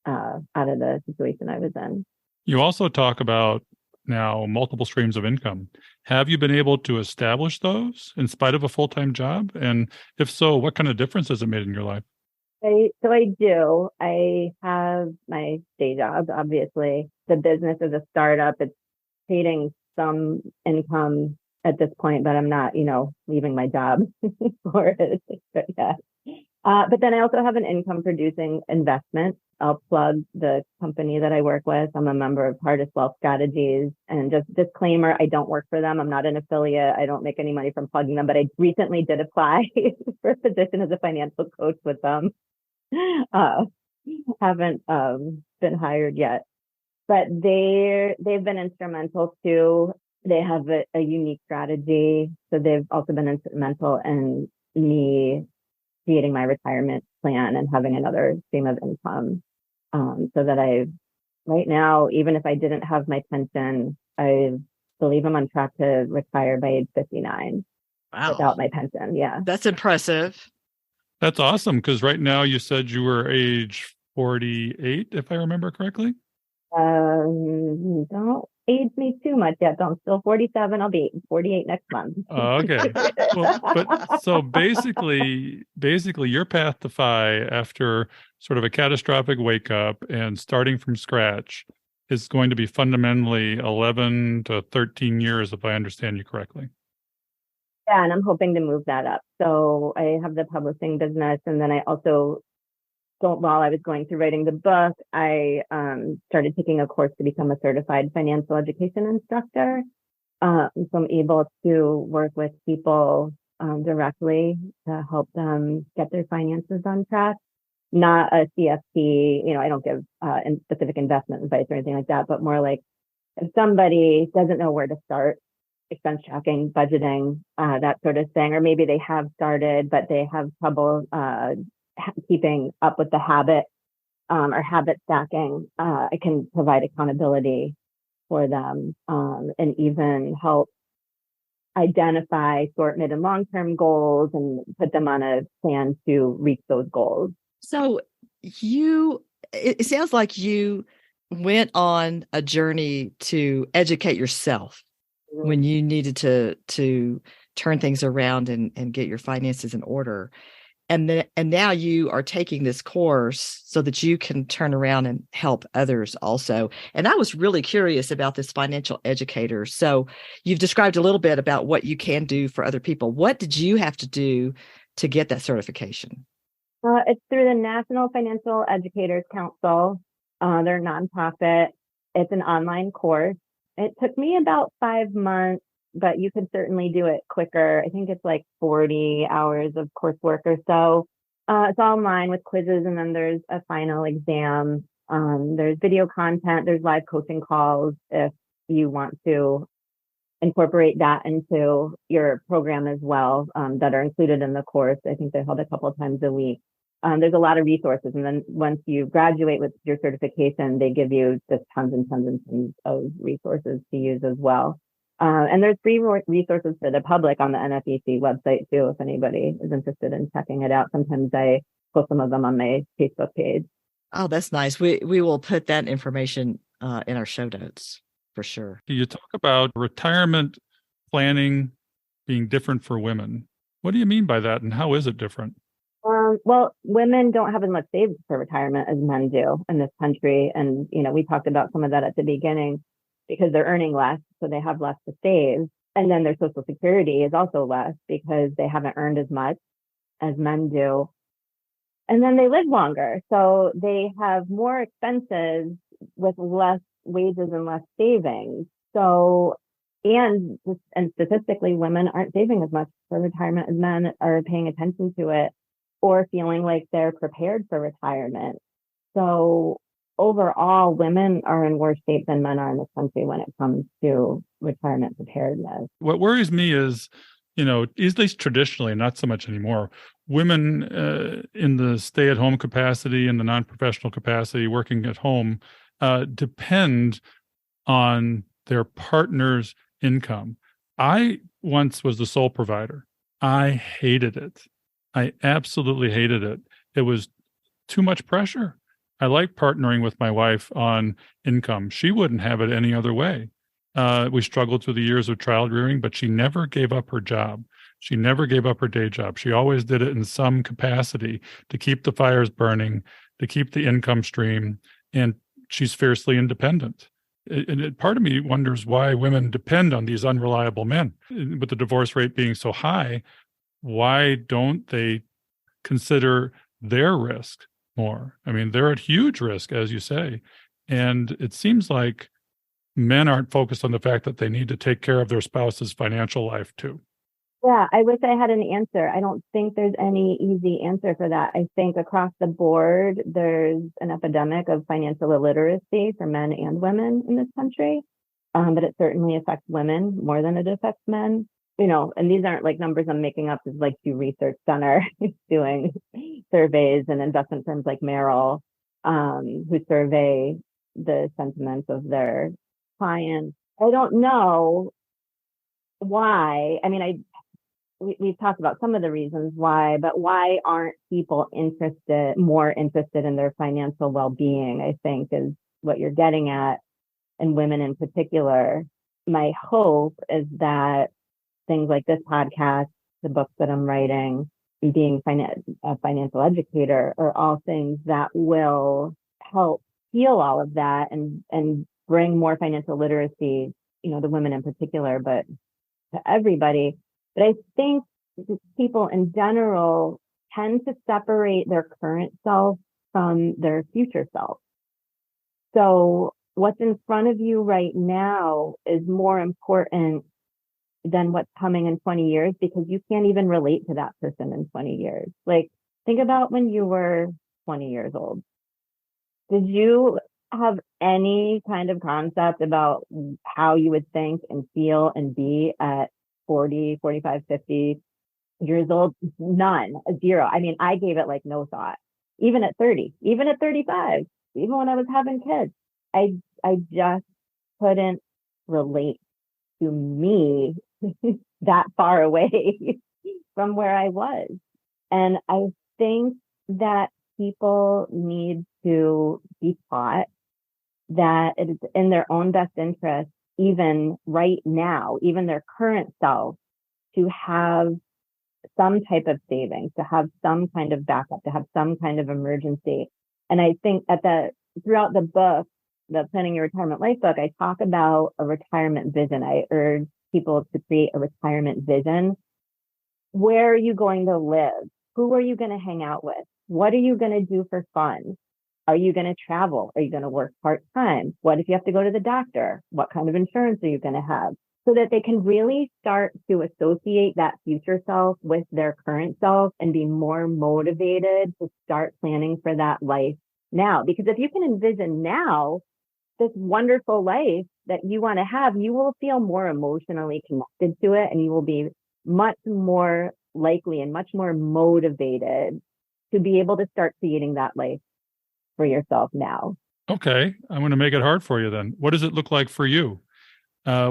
out of the situation I was in. You also talk about now multiple streams of income. Have you been able to establish those in spite of a full-time job? And if so, what kind of difference has it made in your life? So I do. I have my day job, obviously. The business is a startup. It's creating some income at this point, but I'm not, leaving my job for it. But yeah. But then I also have an income producing investment. I'll plug the company that I work with. I'm a member of Hardest Wealth Strategies, and just disclaimer, I don't work for them. I'm not an affiliate. I don't make any money from plugging them, but I recently did apply for a position as a financial coach with them. Haven't been hired yet, but they've been instrumental too. They have a unique strategy. So they've also been instrumental in me creating my retirement plan and having another stream of income. So that right now, even if I didn't have my pension, I believe I'm on track to retire by age 59. Wow. Without my pension. Yeah. That's impressive. That's awesome. Because right now you said you were age 48, if I remember correctly. Don't age me too much yet. I'm still 47. I'll be 48 next month. Okay. Well, but so basically your path to FI after sort of a catastrophic wake up and starting from scratch is going to be fundamentally 11 to 13 years, if I understand you correctly. Yeah, and I'm hoping to move that up. So I have the publishing business, and then I also, while I was going through writing the book, I started taking a course to become a certified financial education instructor. So I'm able to work with people directly to help them get their finances on track. Not a CFP, I don't give specific investment advice or anything like that, but more like if somebody doesn't know where to start, expense tracking, budgeting, that sort of thing, or maybe they have started, but they have trouble keeping up with the habit or habit stacking. I can provide accountability for them and even help identify short, mid, and long-term goals and put them on a plan to reach those goals. So it sounds like you went on a journey to educate yourself when you needed to turn things around and get your finances in order. And now you are taking this course so that you can turn around and help others also. And I was really curious about this financial educator. So you've described a little bit about what you can do for other people. What did you have to do to get that certification? It's through the National Financial Educators Council. They're a nonprofit. It's an online course. It took me about 5 months but you could certainly do it quicker. I think it's like 40 hours of coursework or so. It's all online with quizzes, and then there's a final exam. There's video content, there's live coaching calls if you want to incorporate that into your program as well, that are included in the course. I think they're held a couple of times a week. There's a lot of resources. And then once you graduate with your certification, they give you just tons and tons and tons of resources to use as well. And there's free resources for the public on the NFEC website too, if anybody is interested in checking it out. Sometimes I post some of them on my Facebook page. Oh, that's nice. We will put that information in our show notes for sure. You talk about retirement planning being different for women. What do you mean by that, and how is it different? Well, women don't have as much saved for retirement as men do in this country. And, we talked about some of that at the beginning because they're earning less, so they have less to save. And then their Social Security is also less because they haven't earned as much as men do. And then they live longer, so they have more expenses with less wages and less savings. So, and statistically, women aren't saving as much for retirement as men are paying attention to it or feeling like they're prepared for retirement. So overall, women are in worse shape than men are in this country when it comes to retirement preparedness. What worries me is, at least traditionally, not so much anymore, women in the stay-at-home capacity and the non-professional capacity working at home depend on their partner's income. I once was the sole provider. I hated it. I absolutely hated it. It was too much pressure. I like partnering with my wife on income. She wouldn't have it any other way. We struggled through the years of child rearing, but she never gave up her job. She never gave up her day job. She always did it in some capacity to keep the fires burning, to keep the income stream, and she's fiercely independent. And part of me wonders why women depend on these unreliable men. With the divorce rate being so high, why don't they consider their risk more? I mean, they're at huge risk, as you say. And it seems like men aren't focused on the fact that they need to take care of their spouse's financial life too. Yeah, I wish I had an answer. I don't think there's any easy answer for that. I think across the board, there's an epidemic of financial illiteracy for men and women in this country. But it certainly affects women more than it affects men. And these aren't like numbers I'm making up. It's like Pew Research Center doing surveys, and investment firms like Merrill, who survey the sentiments of their clients. I don't know why. I mean, we've talked about some of the reasons why, but why aren't people more interested in their financial well-being, I think is what you're getting at, and women in particular. My hope is that things like this podcast, the books that I'm writing, being a financial educator, are all things that will help heal all of that and bring more financial literacy, the women in particular, but to everybody. But I think people in general tend to separate their current self from their future self. So what's in front of you right now is more important than what's coming in 20 years, because you can't even relate to that person in 20 years. Like, think about when you were 20 years old. Did you have any kind of concept about how you would think and feel and be at 40, 45, 50 years old? None, zero. I mean, I gave it like no thought, even at 30, even at 35, even when I was having kids. I just couldn't relate to me that far away from where I was. And I think that people need to be taught that it is in their own best interest, even right now, even their current self, to have some type of savings, to have some kind of backup, to have some kind of emergency. And I think throughout the book, the Planning Your Retirement Life book, I talk about a retirement vision. I urge people to create a retirement vision. Where are you going to live? Who are you going to hang out with? What are you going to do for fun? Are you going to travel? Are you going to work part-time? What if you have to go to the doctor? What kind of insurance are you going to have? so that they can really start to associate that future self with their current self and be more motivated to start planning for that life now. Because if you can envision now this wonderful life that you want to have, you will feel more emotionally connected to it, and you will be much more likely and much more motivated to be able to start creating that life for yourself now. Okay, I'm going to make it hard for you then. What does it look like for you?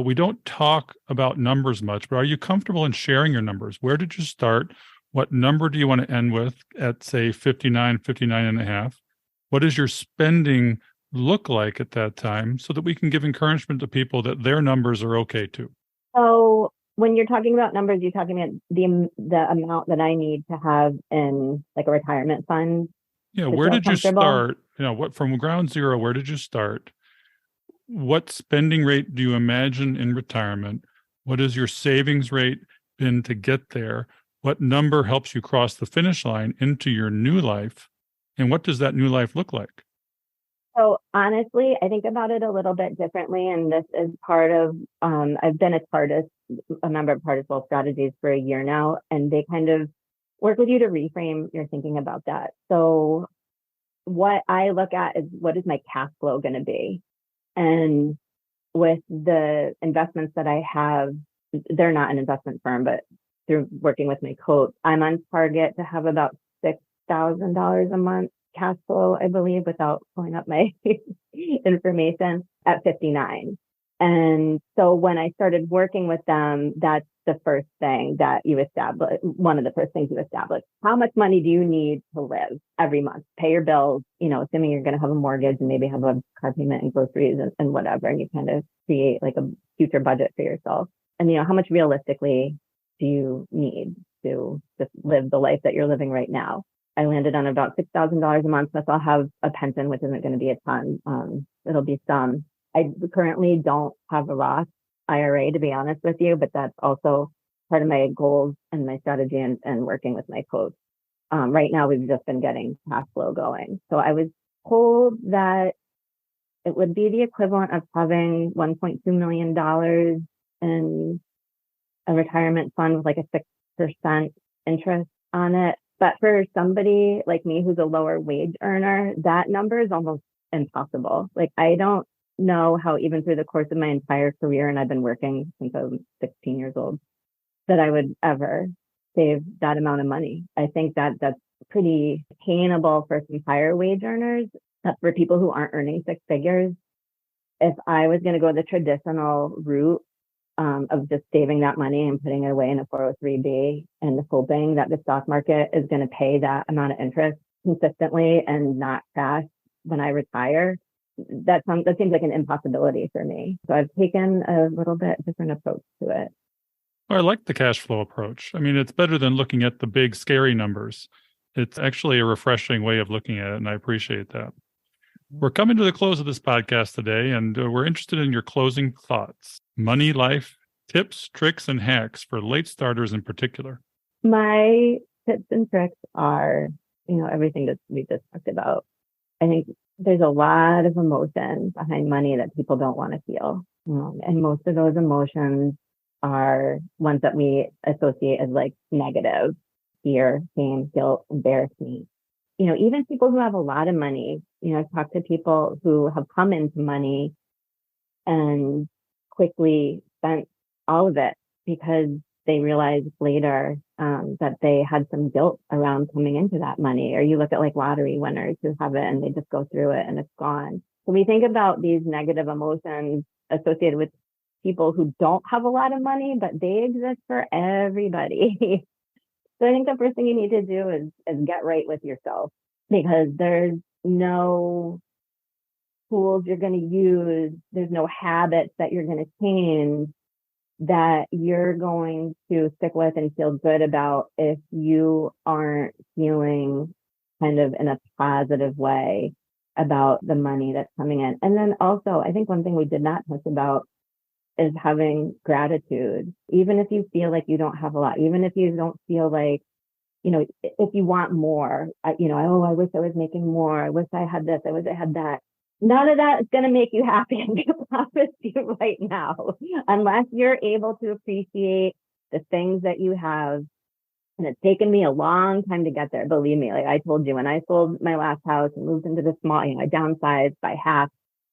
We don't talk about numbers much, but are you comfortable in sharing your numbers? Where did you start? What number do you want to end with at, say, 59, 59 and a half? What does your spending look like at that time so that we can give encouragement to people that their numbers are okay too? So when you're talking about numbers, you're talking about the amount that I need to have in like a retirement fund. Yeah, where did you start? What from ground zero, where did you start? What spending rate do you imagine in retirement? What is your savings rate been to get there? What number helps you cross the finish line into your new life? And what does that new life look like? So honestly, I think about it a little bit differently. And this is part of, I've been a member of Particle Strategies for a year now, and they kind of work with you to reframe your thinking about that. So what I look at is, what is my cash flow going to be? And with the investments that I have, they're not an investment firm, but through working with my coach, I'm on target to have about $6,000 a month cash flow, I believe, without pulling up my information, at 59. And so when I started working with them, that's the first thing that you establish. One of the first things you establish: how much money do you need to live every month, pay your bills, assuming you're going to have a mortgage and maybe have a car payment and groceries and whatever. And you kind of create like a future budget for yourself. And, how much realistically do you need to just live the life that you're living right now? I landed on about $6,000 a month. Plus I'll have a pension, which isn't going to be a ton. It'll be some. I currently don't have a Roth IRA, to be honest with you, but that's also part of my goals and my strategy and working with my coach. Right now, we've just been getting cash flow going. So I was told that it would be the equivalent of having $1.2 million in a retirement fund with like a 6% interest on it. But for somebody like me who's a lower wage earner, that number is almost impossible. Like, I don't know how, even through the course of my entire career, and I've been working since I was 16 years old, that I would ever save that amount of money. I think that that's pretty attainable for some higher wage earners. That's for people who aren't earning six figures. If I was going to go the traditional route of just saving that money and putting it away in a 403b and hoping that the stock market is going to pay that amount of interest consistently and not crash when I retire, that seems like an impossibility for me. So I've taken a little bit different approach to it. Well, I like the cash flow approach. I mean, it's better than looking at the big, scary numbers. It's actually a refreshing way of looking at it, and I appreciate that. We're coming to the close of this podcast today, and we're interested in your closing thoughts. Money, life, tips, tricks, and hacks for late starters in particular. My tips and tricks are, everything that we just talked about. I think there's a lot of emotion behind money that people don't want to feel. And most of those emotions are ones that we associate as like negative: fear, shame, guilt, embarrassment. Even people who have a lot of money, I've talked to people who have come into money and quickly spent all of it because they realized later that they had some guilt around coming into that money. Or you look at like lottery winners who have it and they just go through it and it's gone. So we think about these negative emotions associated with people who don't have a lot of money, but they exist for everybody. So I think the first thing you need to do is get right with yourself, because there's no tools you're going to use. There's no habits that you're going to change that you're going to stick with and feel good about if you aren't feeling kind of in a positive way about the money that's coming in. And then also, I think one thing we did not talk about is having gratitude. Even if you feel like you don't have a lot, even if you don't feel like, if you want more, I wish I was making more. I wish I had this. I wish I had that. None of that is going to make you happy. I'm going to promise you right now, unless you're able to appreciate the things that you have. And it's taken me a long time to get there. Believe me, like I told you, when I sold my last house and moved into the small, I downsized by half.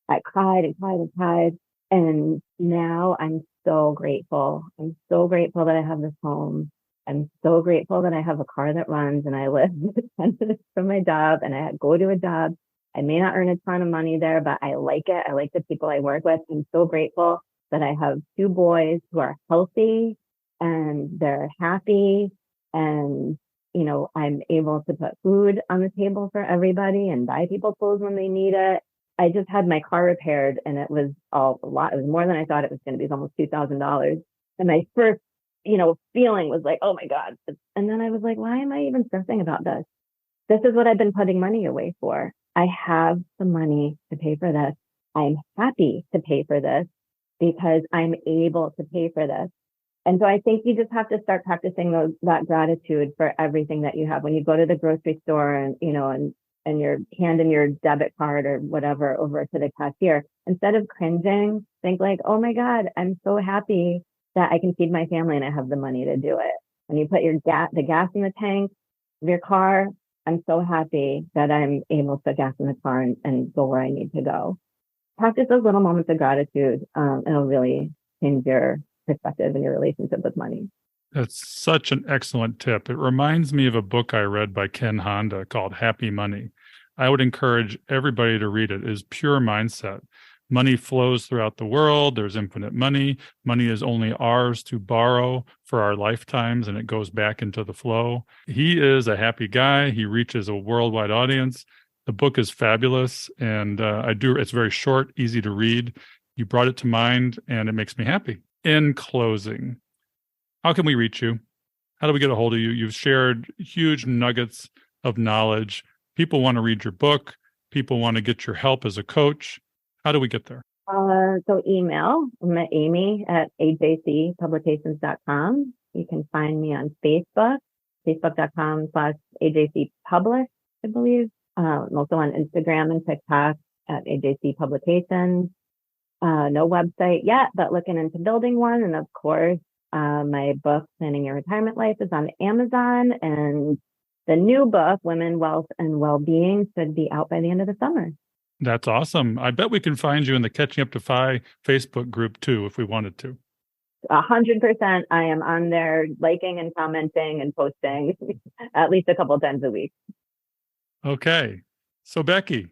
I cried and cried and cried. And now I'm so grateful. I'm so grateful that I have this home. I'm so grateful that I have a car that runs and I live 10 minutes from my job and I go to a job. I may not earn a ton of money there, but I like it. I like the people I work with. I'm so grateful that I have two boys who are healthy and they're happy. And, I'm able to put food on the table for everybody and buy people clothes when they need it. I just had my car repaired and it was a lot. It was more than I thought it was going to be. It was almost $2,000. And my first, feeling was like, oh my God. And then I was like, why am I even stressing about this? This is what I've been putting money away for. I have the money to pay for this. I'm happy to pay for this because I'm able to pay for this. And so I think you just have to start practicing that gratitude for everything that you have. When you go to the grocery store and you're handing your debit card or whatever over to the cashier, instead of cringing, think like, oh my God, I'm so happy that I can feed my family and I have the money to do it. When you put the gas in the tank of your car, I'm so happy that I'm able to put gas in the car and go where I need to go. Practice those little moments of gratitude. It'll really change your perspective and your relationship with money. That's such an excellent tip. It reminds me of a book I read by Ken Honda called Happy Money. I would encourage everybody to read it. It is pure mindset. Money flows throughout the world. There's infinite money. Money is only ours to borrow for our lifetimes, and it goes back into the flow. He is a happy guy. He reaches a worldwide audience. The book is fabulous, and it's very short, easy to read. You brought it to mind, and it makes me happy. In closing, how can we reach you? How do we get a hold of you? You've shared huge nuggets of knowledge. People want to read your book. People want to get your help as a coach. How do we get there? So email. I'm at amy@ajcpublications.com. You can find me on Facebook, facebook.com/ajcpublish, I believe. I'm also on Instagram and TikTok at AJC Publications. No website yet, but looking into building one. And of course, my book, Planning Your Retirement Life, is on Amazon. And the new book, Women, Wealth, and Wellbeing, should be out by the end of the summer. That's awesome. I bet we can find you in the Catching Up to Fi Facebook group too, if we wanted to. 100%. I am on there liking and commenting and posting at least a couple of times a week. Okay. So Becky,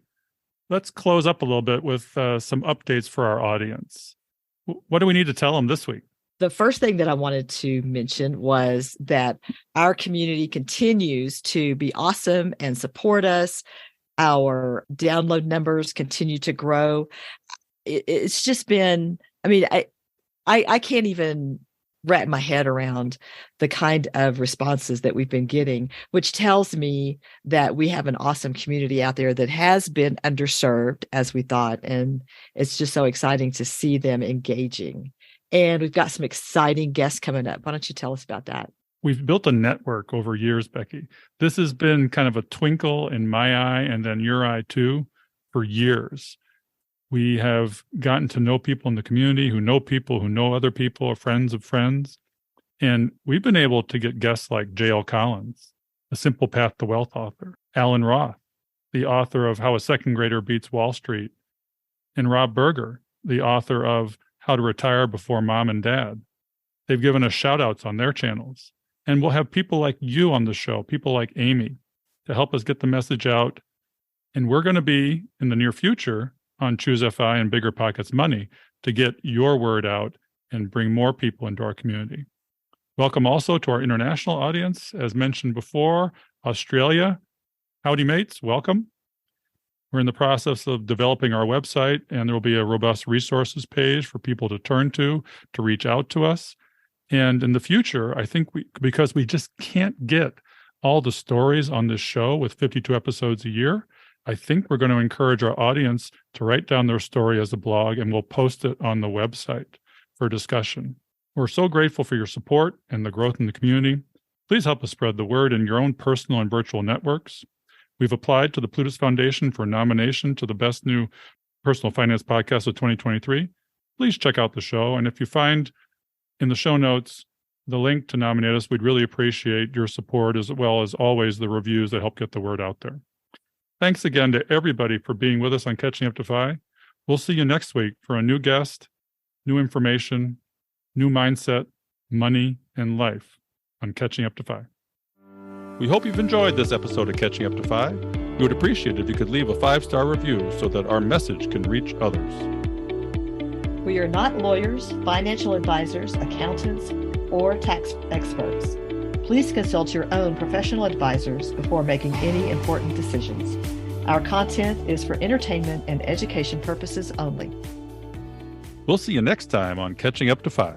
let's close up a little bit with some updates for our audience. What do we need to tell them this week? The first thing that I wanted to mention was that our community continues to be awesome and support us. Our download numbers continue to grow. It's just been, I can't even wrap my head around the kind of responses that we've been getting, which tells me that we have an awesome community out there that has been underserved as we thought. And it's just so exciting to see them engaging. And we've got some exciting guests coming up. Why don't you tell us about that? We've built a network over years, Becky. This has been kind of a twinkle in my eye and then your eye too for years. We have gotten to know people in the community who know people who know other people or friends of friends. And we've been able to get guests like J.L. Collins, A Simple Path to Wealth author, Alan Roth, the author of How a Second Grader Beats Wall Street, and Rob Berger, the author of How to Retire Before Mom and Dad. They've given us shout outs on their channels. And we'll have people like you on the show, people like Amy, to help us get the message out. And we're going to be, in the near future, on Choose FI and Bigger Pockets Money to get your word out and bring more people into our community. Welcome also to our international audience. As mentioned before, Australia. Howdy, mates. Welcome. We're in the process of developing our website, and there will be a robust resources page for people to turn to reach out to us. And in the future, I think because we just can't get all the stories on this show with 52 episodes a year, I think we're going to encourage our audience to write down their story as a blog, and we'll post it on the website for discussion. We're so grateful for your support and the growth in the community. Please help us spread the word in your own personal and virtual networks. We've applied to the Plutus Foundation for nomination to the Best New Personal Finance Podcast of 2023, please check out the show. And if you find in the show notes the link to nominate us, we'd really appreciate your support, as well as always the reviews that help get the word out there. Thanks again to everybody for being with us on Catching Up to FI. We'll see you next week for a new guest, new information, new mindset, money, and life on Catching Up to FI. We hope you've enjoyed this episode of Catching Up to FI. We would appreciate it if you could leave a 5-star review so that our message can reach others. We are not lawyers, financial advisors, accountants, or tax experts. Please consult your own professional advisors before making any important decisions. Our content is for entertainment and education purposes only. We'll see you next time on Catching Up to FI.